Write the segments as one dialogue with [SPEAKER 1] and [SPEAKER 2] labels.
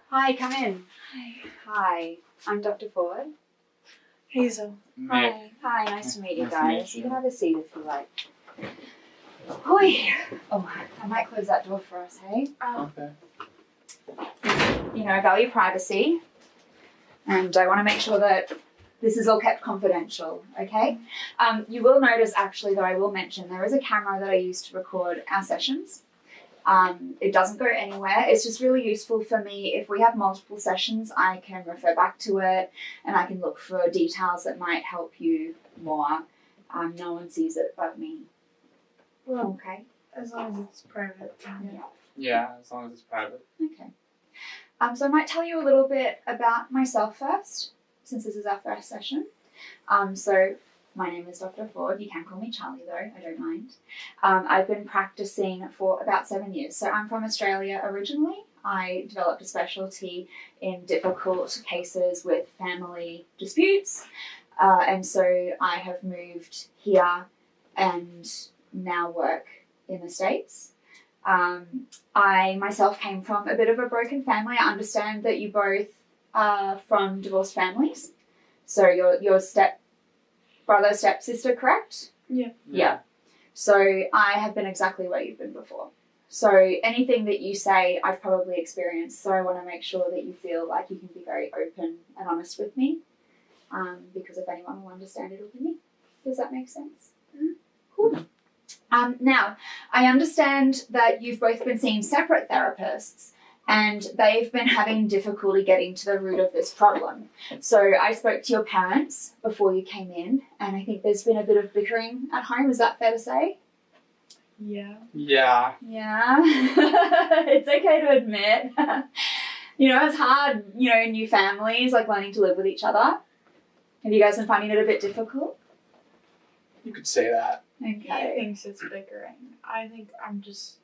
[SPEAKER 1] Hi, come in.
[SPEAKER 2] Hi.
[SPEAKER 1] Hi, I'm Dr. Forde.
[SPEAKER 2] Hazel.
[SPEAKER 1] Hi, nice to meet you
[SPEAKER 3] Nice to
[SPEAKER 1] guys.
[SPEAKER 3] meet
[SPEAKER 1] You
[SPEAKER 3] you.
[SPEAKER 1] can have a seat if you like. Hoi. Oh, I might close that door for us, hey?
[SPEAKER 3] Okay.
[SPEAKER 1] You know, I value privacy, and I want to make sure that this is all kept confidential, okay? You will notice, actually, that I will mention there is a camera that I use to record our sessions. It doesn't go anywhere. It's just really useful for me. If we have multiple sessions, I can refer back to it and I can look for details that might help you more. No one sees it but me.
[SPEAKER 2] Well,
[SPEAKER 1] Okay.
[SPEAKER 2] as long as it's private.
[SPEAKER 1] Yeah.
[SPEAKER 3] Yeah, as long as it's private.
[SPEAKER 1] Okay. So I might tell you a little bit about myself first, since this is our first session. So my name is Dr. Forde. You can call me Charlie though, I don't mind. I've been practicing for about 7 years. So I'm from Australia originally. I developed a specialty in difficult cases with family disputes. And so I have moved here and now work in the States. I myself came from a bit of a broken family. I understand that you both are from divorced families. So your step-brother, step-sister, correct? Yeah. So I have been exactly where you've been before. So anything that you say, I've probably experienced. So I want to make sure that you feel like you can be very open and honest with me. Because if anyone will understand, it'll be me. Does that make sense? Mm-hmm. Cool. Now, I understand that you've both been seeing separate therapists and they've been having difficulty getting to the root of this problem. So I spoke to your parents before you came in, and I think there's been a bit of bickering at home. Is that fair to say?
[SPEAKER 2] Yeah.
[SPEAKER 3] Yeah.
[SPEAKER 1] Yeah. It's okay to admit. It's hard, in new families, like learning to live with each other. Have you guys been finding it a bit difficult?
[SPEAKER 3] You could say that.
[SPEAKER 2] He
[SPEAKER 1] Okay.
[SPEAKER 2] thinks it's bickering. I think I'm just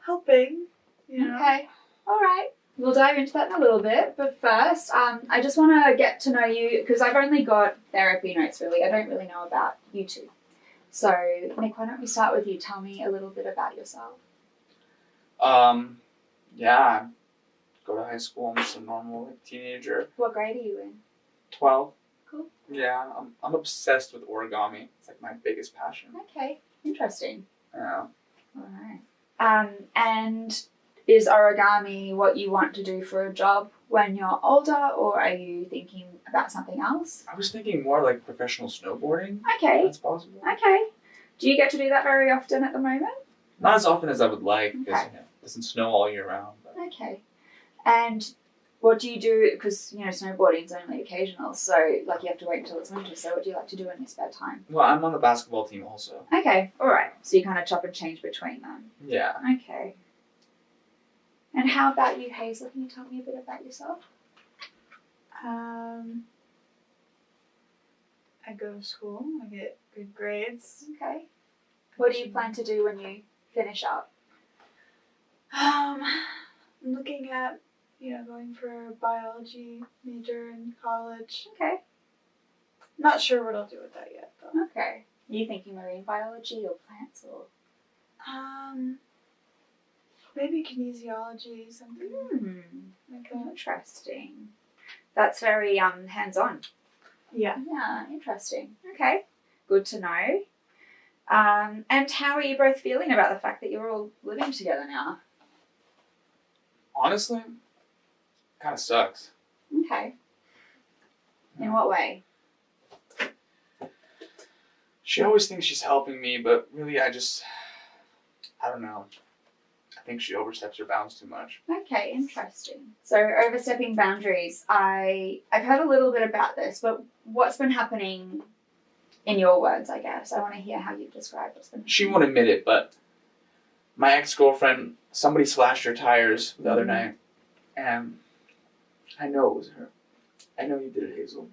[SPEAKER 2] helping,
[SPEAKER 1] Okay. All right. We'll dive into that in a little bit. But first, I just want to get to know you because I've only got therapy notes, really. I don't really know about you two. So, Nick, why don't we start with you? Tell me a little bit about yourself.
[SPEAKER 3] Yeah. Go to high school. I'm just a normal teenager.
[SPEAKER 1] What grade are you in?
[SPEAKER 3] 12.
[SPEAKER 1] Cool.
[SPEAKER 3] Yeah, I'm obsessed with origami. It's like my biggest passion.
[SPEAKER 1] Okay. Interesting.
[SPEAKER 3] Yeah.
[SPEAKER 1] All right. And is origami what you want to do for a job when you're older, or are you thinking about something else?
[SPEAKER 3] I was thinking more like professional snowboarding.
[SPEAKER 1] Okay.
[SPEAKER 3] If that's possible.
[SPEAKER 1] Okay. Do you get to do that very often at the moment?
[SPEAKER 3] Not as often as I would like because
[SPEAKER 1] Okay.
[SPEAKER 3] it doesn't snow all year round. But
[SPEAKER 1] Okay. And what do you do? Because, snowboarding's only occasional, so, you have to wait until it's winter. So what do you like to do in your spare time?
[SPEAKER 3] well, I'm on the basketball team also.
[SPEAKER 1] Okay. All right. So you kind of chop and change between them.
[SPEAKER 3] Yeah.
[SPEAKER 1] Okay. And how about you, Hazel? Can you tell me a bit about yourself?
[SPEAKER 2] I go to school. I get good grades.
[SPEAKER 1] Okay. What do you plan to do when you finish up?
[SPEAKER 2] I'm looking at, going for a biology major in college.
[SPEAKER 1] Okay.
[SPEAKER 2] Not sure what I'll do with that yet, though.
[SPEAKER 1] Okay. Are you thinking marine biology or plants or?
[SPEAKER 2] Maybe kinesiology, something like that.
[SPEAKER 1] Interesting. That's very hands-on.
[SPEAKER 2] Yeah.
[SPEAKER 1] Yeah, interesting. Okay. Good to know. And how are you both feeling about the fact that you're all living together now?
[SPEAKER 3] Honestly, kind of sucks.
[SPEAKER 1] Okay. In what way?
[SPEAKER 3] She always thinks she's helping me, but really I don't know. I think she oversteps her bounds too much.
[SPEAKER 1] Okay, interesting. So overstepping boundaries. I've heard a little bit about this, but what's been happening in your words, I guess? I want to hear how you describe what's been happening.
[SPEAKER 3] She won't admit it, but my ex-girlfriend, somebody slashed her tires the other night, and I know it was her. I know you did it, Hazel.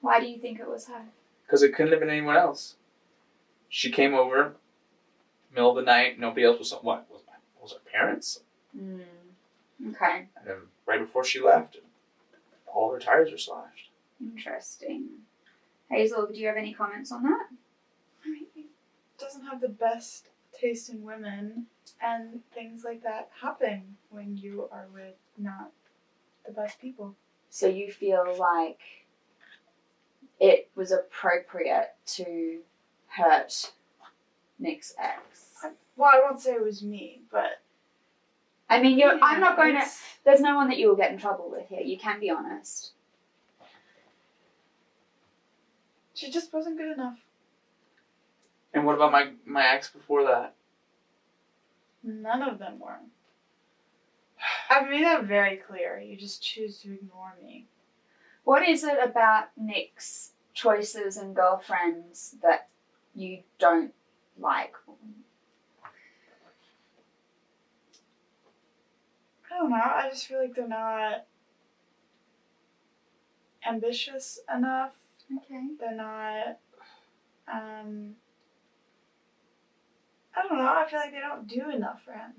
[SPEAKER 1] Why do you think it was her?
[SPEAKER 3] Because it couldn't have been anyone else. She came over, middle of the night, nobody else was, was her parents?
[SPEAKER 1] Okay.
[SPEAKER 3] And then right before she left, all her tires were slashed.
[SPEAKER 1] Interesting. Hazel, do you have any comments on that?
[SPEAKER 2] I mean, he doesn't have the best taste in women. And things like that happen when you are with not the best people.
[SPEAKER 1] So you feel like it was appropriate to hurt Nick's ex?
[SPEAKER 2] Well, I won't say it was me, but
[SPEAKER 1] I mean, I'm not going to.
[SPEAKER 2] it's-
[SPEAKER 1] There's no one that you will get in trouble with here. You can be honest.
[SPEAKER 2] She just wasn't good enough.
[SPEAKER 3] And what about my ex before that?
[SPEAKER 2] None of them were. I've made that very clear. You just choose to ignore me.
[SPEAKER 1] What is it about Nick's choices and girlfriends that you don't like?
[SPEAKER 2] I don't know. I just feel like they're not ambitious enough.
[SPEAKER 1] Okay.
[SPEAKER 2] They're not. I don't know. I feel like they don't do enough for him.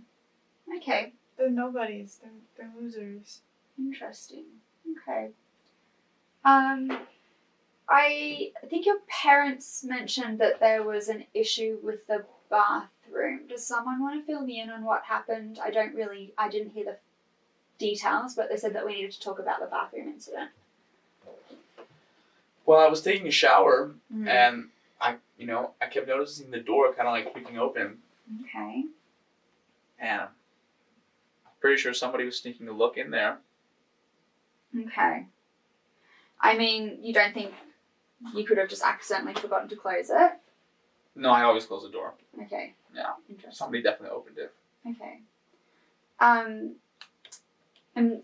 [SPEAKER 1] Okay.
[SPEAKER 2] They're nobodies. They're losers.
[SPEAKER 1] Interesting. Okay. I think your parents mentioned that there was an issue with the bathroom. Does someone want to fill me in on what happened? I didn't hear the details, but they said that we needed to talk about the bathroom incident.
[SPEAKER 3] Well, I was taking a shower and I kept noticing the door kind of like creaking open,
[SPEAKER 1] Okay.
[SPEAKER 3] and I'm pretty sure somebody was sneaking a look in there.
[SPEAKER 1] Okay. I mean, you don't think you could have just accidentally forgotten to close it?
[SPEAKER 3] No, I always close the door.
[SPEAKER 1] Okay.
[SPEAKER 3] Yeah.
[SPEAKER 1] Interesting.
[SPEAKER 3] Somebody definitely opened it.
[SPEAKER 1] Okay. And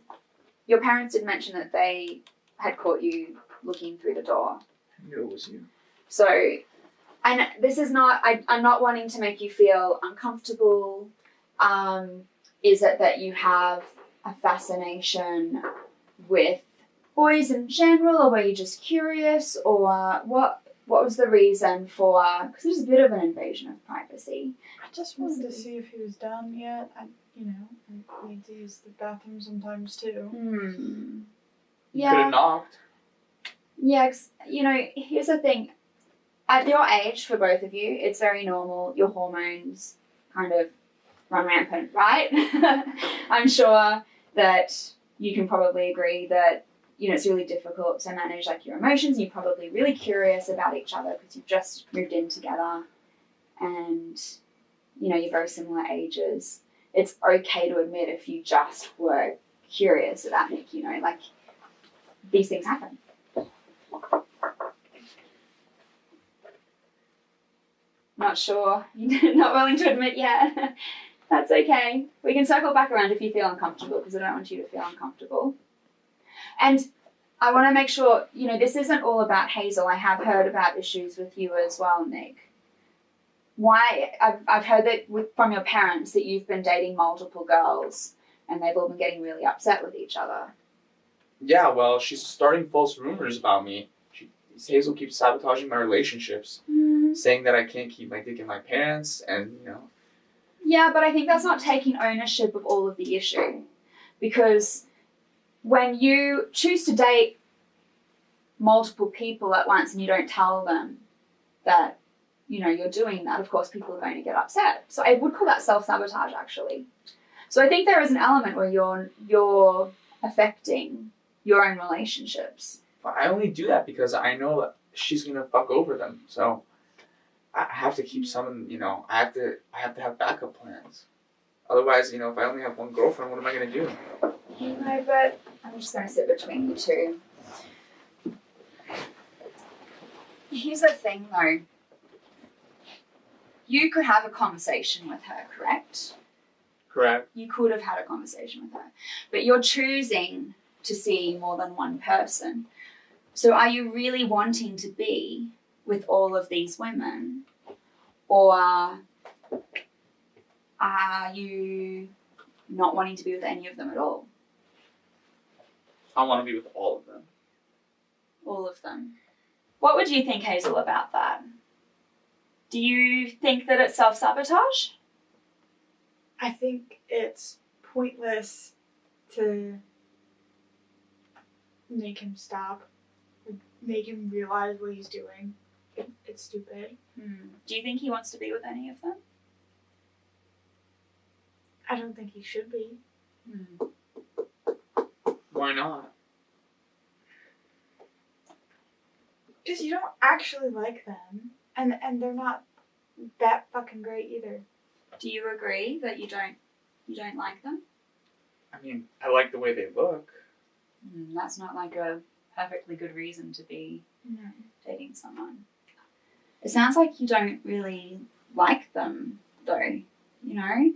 [SPEAKER 1] your parents did mention that they had caught you looking through the door.
[SPEAKER 3] I knew it was you.
[SPEAKER 1] So, and this is not, I'm not wanting to make you feel uncomfortable. Is it that you have a fascination with boys in general, or were you just curious, or what was the reason for, because it is a bit of an invasion of privacy.
[SPEAKER 2] I just wanted to see if he was done yet. I need to use the bathroom sometimes too.
[SPEAKER 3] You
[SPEAKER 1] Yeah.
[SPEAKER 3] could have knocked.
[SPEAKER 1] Yeah, here's the thing. At your age, for both of you, it's very normal. Your hormones kind of run rampant, right? I'm sure that you can probably agree that, it's really difficult to manage like your emotions. You're probably really curious about each other because you've just moved in together and, you're very similar ages. It's okay to admit if you just were curious about Nick, like these things happen. Not sure. You're not willing to admit yet. That's okay. We can circle back around if you feel uncomfortable, because I don't want you to feel uncomfortable. And I want to make sure, this isn't all about Hazel. I have heard about issues with you as well, Nick. Why? I've heard that from your parents that you've been dating multiple girls and they've all been getting really upset with each other.
[SPEAKER 3] Yeah, well, she's starting false rumors about me. Hazel keeps sabotaging my relationships, saying that I can't keep my dick in my pants, and
[SPEAKER 1] Yeah, but I think that's not taking ownership of all of the issue, because when you choose to date multiple people at once and you don't tell them that you're doing that, of course people are going to get upset. So I would call that self-sabotage, actually. So I think there is an element where you're affecting your own relationships.
[SPEAKER 3] But I only do that because I know that she's gonna fuck over them. So I have to keep some. I have to have backup plans. Otherwise, if I only have one girlfriend, what am I gonna do?
[SPEAKER 1] No, but I'm just gonna sit between you two. Here's the thing, though. You could have a conversation with her, correct?
[SPEAKER 3] Correct.
[SPEAKER 1] You could have had a conversation with her, but you're choosing to see more than one person. So are you really wanting to be with all of these women, or are you not wanting to be with any of them at all?
[SPEAKER 3] I want to be with all of them.
[SPEAKER 1] All of them. What would you think, Hazel, about that? Do you think that it's self-sabotage?
[SPEAKER 2] I think it's pointless to make him stop, make him realize what he's doing. It's stupid.
[SPEAKER 1] Do you think he wants to be with any of them?
[SPEAKER 2] I don't think he should be.
[SPEAKER 3] Why not?
[SPEAKER 2] Because you don't actually like them. And they're not that fucking great either.
[SPEAKER 1] Do you agree that you don't like them?
[SPEAKER 3] I mean, I like the way they look.
[SPEAKER 1] That's not like a perfectly good reason to be
[SPEAKER 2] No.
[SPEAKER 1] dating someone. It sounds like you don't really like them, though. You know?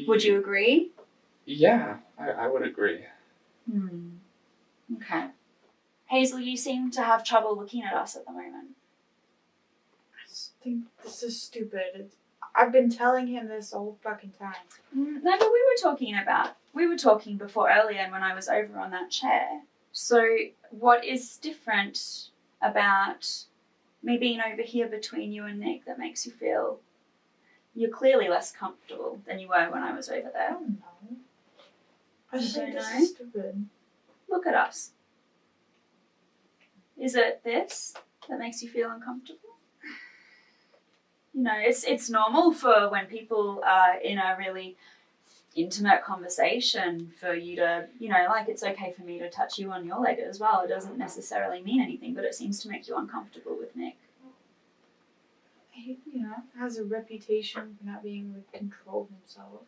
[SPEAKER 1] Would you agree?
[SPEAKER 3] Yeah, I would agree.
[SPEAKER 1] Okay. Hazel, you seem to have trouble looking at us at the moment.
[SPEAKER 2] I just think this is stupid. I've been telling him this the whole fucking time.
[SPEAKER 1] No, but we were talking before earlier when I was over on that chair. So what is different about me being over here between you and Nick that makes you feel you're clearly less comfortable than you were when I was over
[SPEAKER 2] I
[SPEAKER 1] there?
[SPEAKER 2] don't know. I just
[SPEAKER 1] You
[SPEAKER 2] think
[SPEAKER 1] don't
[SPEAKER 2] this
[SPEAKER 1] know?
[SPEAKER 2] is stupid.
[SPEAKER 1] Look at us. Is it this that makes you feel uncomfortable? You know, it's normal for when people are in a really intimate conversation for you to, you know, like it's okay for me to touch you on your leg as well. It doesn't necessarily mean anything, but it seems to make you uncomfortable with Nick.
[SPEAKER 2] He, has a reputation for not being able to control himself.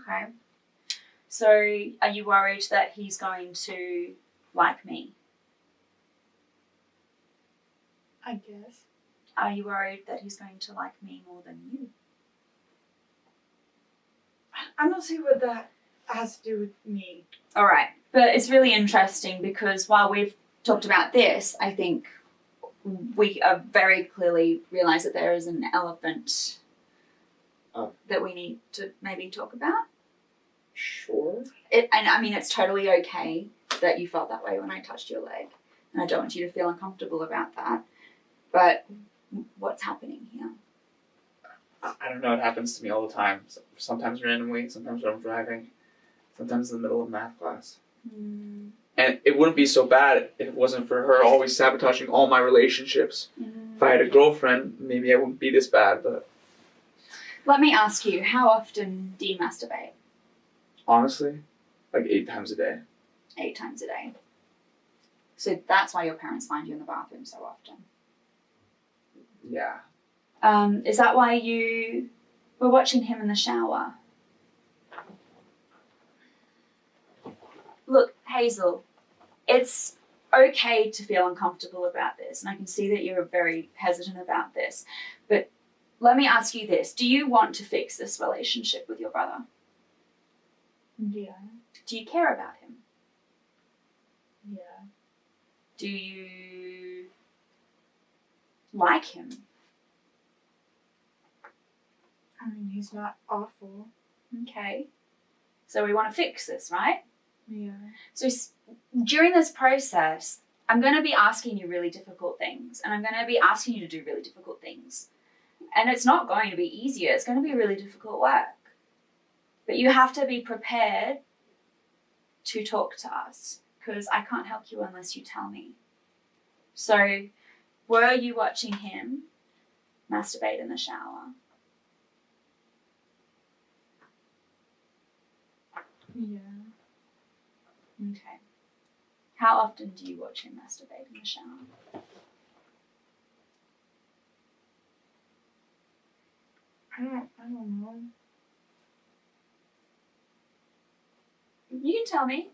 [SPEAKER 1] Okay. So are you worried that he's going to like me?
[SPEAKER 2] I guess.
[SPEAKER 1] Are you worried that he's going to like me more than you?
[SPEAKER 2] I don't see what that has to do with me.
[SPEAKER 1] All right. But it's really interesting because while we've talked about this, I think we are very clearly realize that there is an elephant that we need to maybe talk about.
[SPEAKER 3] Sure.
[SPEAKER 1] And I mean, it's totally okay that you felt that way when I touched your leg. And I don't want you to feel uncomfortable about that. But what's happening here?
[SPEAKER 3] I don't know. It happens to me all the time. Sometimes randomly, sometimes when I'm driving, sometimes in the middle of math class. And it wouldn't be so bad if it wasn't for her always sabotaging all my relationships. If I had a girlfriend, maybe I wouldn't be this bad, but...
[SPEAKER 1] Let me ask you, how often do you masturbate?
[SPEAKER 3] Honestly, like 8 times a day.
[SPEAKER 1] 8 times a day. So that's why your parents find you in the bathroom so often.
[SPEAKER 3] Yeah.
[SPEAKER 1] Is that why you were watching him in the shower? Look, Hazel, it's okay to feel uncomfortable about this, and I can see that you're very hesitant about this, but let me ask you this. Do you want to fix this relationship with your brother?
[SPEAKER 2] Yeah.
[SPEAKER 1] Do you care about him?
[SPEAKER 2] Yeah.
[SPEAKER 1] Do you like him?
[SPEAKER 2] I mean, he's not awful.
[SPEAKER 1] Okay. So we want to fix this, right?
[SPEAKER 2] Yeah.
[SPEAKER 1] So during this process, I'm going to be asking you really difficult things, and I'm going to be asking you to do really difficult things. And it's not going to be easier. It's going to be really difficult work. But you have to be prepared to talk to us, because I can't help you unless you tell me. So, were you watching him masturbate in the shower?
[SPEAKER 2] Yeah.
[SPEAKER 1] Okay. How often do you watch him masturbate in the shower?
[SPEAKER 2] I don't know.
[SPEAKER 1] You can tell me.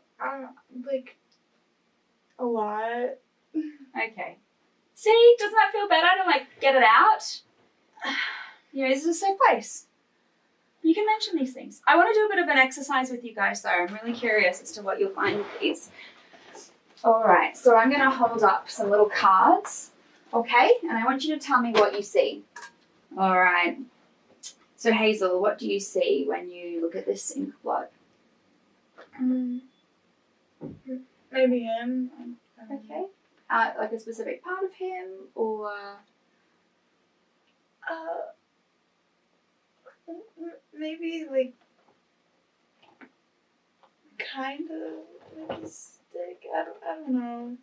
[SPEAKER 2] Like, a lot.
[SPEAKER 1] Okay. See, doesn't that feel better to get it out? You know, this is a safe place. You can mention these things. I want to do a bit of an exercise with you guys though. I'm really curious as to what you'll find with these. Alright, so I'm going to hold up some little cards, okay? And I want you to tell me what you see. Alright. So Hazel, what do you see when you look at this ink blot?
[SPEAKER 2] Maybe him.
[SPEAKER 1] Okay. Like a specific part of him, or...
[SPEAKER 2] Maybe like kind of like his dick. I don't know.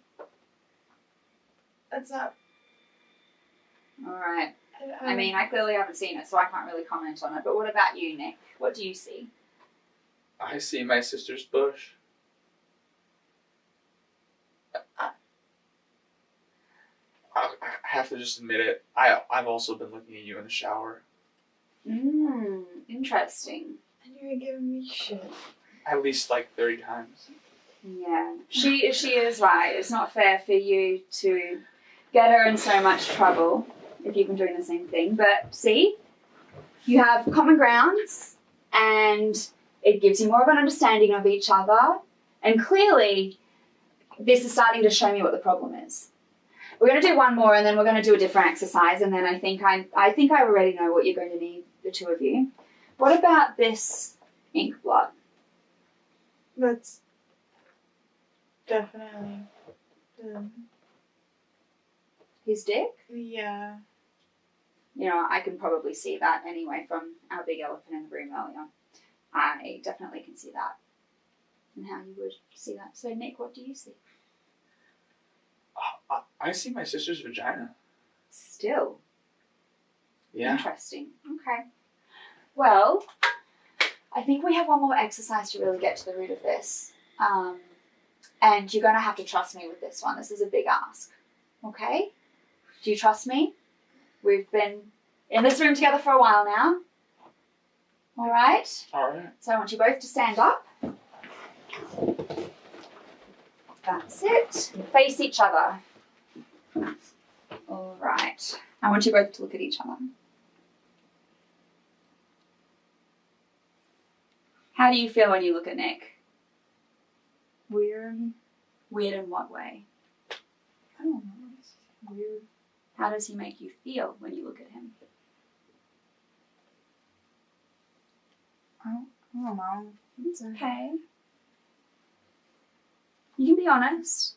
[SPEAKER 2] That's not.
[SPEAKER 1] Alright. I mean, I clearly haven't seen it, so I can't really comment on it. But what about you, Nick? What do you see?
[SPEAKER 3] I see my sister's bush. I have to just admit it. I've also been looking at you in the shower.
[SPEAKER 1] Interesting.
[SPEAKER 2] And you're giving me shit.
[SPEAKER 3] At least like 30 times.
[SPEAKER 1] Yeah, she is right. It's not fair for you to get her in so much trouble if you've been doing the same thing. But see, you have common grounds, and it gives you more of an understanding of each other. And clearly, this is starting to show me what the problem is. We're going to do one more, and then we're going to do a different exercise. And then I think I already know what you're going to need, the two of you. What about this ink blot?
[SPEAKER 2] That's definitely
[SPEAKER 1] His dick?
[SPEAKER 2] yeah.
[SPEAKER 1] You know, I can probably see that anyway from our big elephant in the room earlier. I definitely can see that and how you would see that. So, Nick, what do you see?
[SPEAKER 3] I see my sister's vagina.
[SPEAKER 1] Still.
[SPEAKER 3] Yeah.
[SPEAKER 1] Interesting. Okay. Well, I think we have one more exercise to really get to the root of this. And you're going to have to trust me with this one. This is a big ask. Okay? Do you trust me? We've been in this room together for a while now. All right?
[SPEAKER 3] All right.
[SPEAKER 1] So I want you both to stand up. That's it. Face each other. All right. I want you both to look at each other. How do you feel when you look at Nick?
[SPEAKER 2] Weird.
[SPEAKER 1] Weird in what way?
[SPEAKER 2] I don't know. It's weird.
[SPEAKER 1] How does he make you feel when you look at him?
[SPEAKER 2] I don't know.
[SPEAKER 1] It's okay. You can be honest.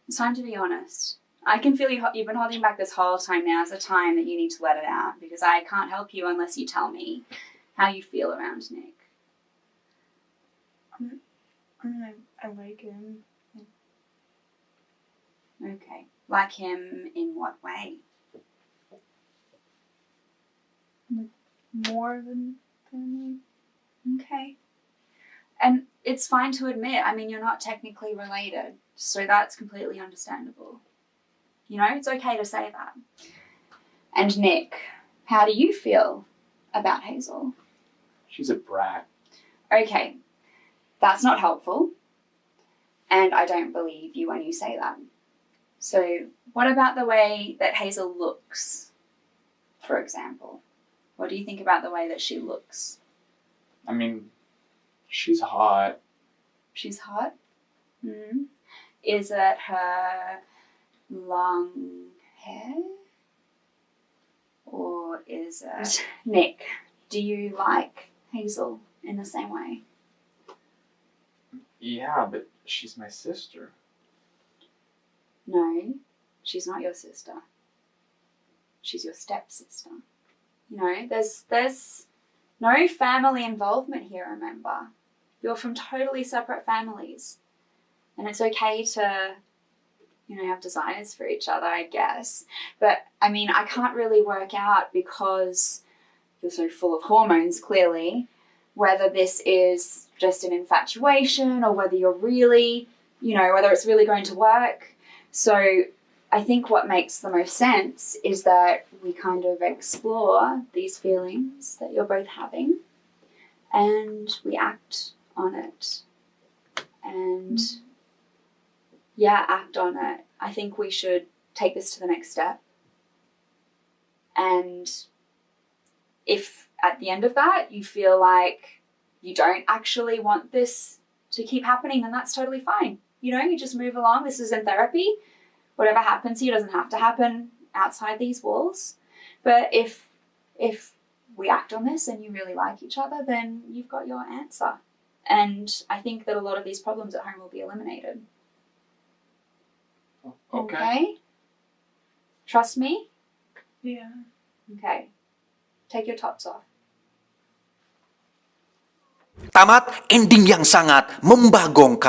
[SPEAKER 1] It's time to be honest. I can feel you've been holding back this whole time. Now is the time that you need to let it out, because I can't help you unless you tell me how you feel around Nick.
[SPEAKER 2] I mean, I like him.
[SPEAKER 1] Okay. Like him in what way?
[SPEAKER 2] More than me.
[SPEAKER 1] Okay. And it's fine to admit, I mean, you're not technically related, so that's completely understandable. You know, it's okay to say that. And Nick, how do you feel about Hazel?
[SPEAKER 3] She's a brat.
[SPEAKER 1] Okay, that's not helpful, and I don't believe you when you say that. So what about the way that Hazel looks, for example? What do you think about the way that she looks?
[SPEAKER 3] I mean, she's hot.
[SPEAKER 1] She's hot? Mm. Is it her long hair? Or is it... Nick, do you like Hazel in the same way?
[SPEAKER 3] Yeah, but she's my sister.
[SPEAKER 1] No, she's not your sister. She's your stepsister. You know, there's no family involvement here, remember. You're from totally separate families. And it's okay to, you know, have desires for each other, I guess. But, I mean, I can't really work out, because you're so full of hormones, clearly, whether this is just an infatuation or whether you're really, you know, whether it's really going to work. So I think what makes the most sense is that we kind of explore these feelings that you're both having and we act on it. And yeah, act on it. I think we should take this to the next step. And if at the end of that you feel like you don't actually want this to keep happening, then that's totally fine. You know, you just move along. This is in therapy. Whatever happens here doesn't have to happen outside these walls. But if we act on this and you really like each other, then you've got your answer. And I think that a lot of these problems at home will be eliminated.
[SPEAKER 3] Okay.
[SPEAKER 1] Trust me?
[SPEAKER 2] Yeah.
[SPEAKER 1] Okay. Take your tops off.
[SPEAKER 4] Tamat ending yang sangat membagongkan.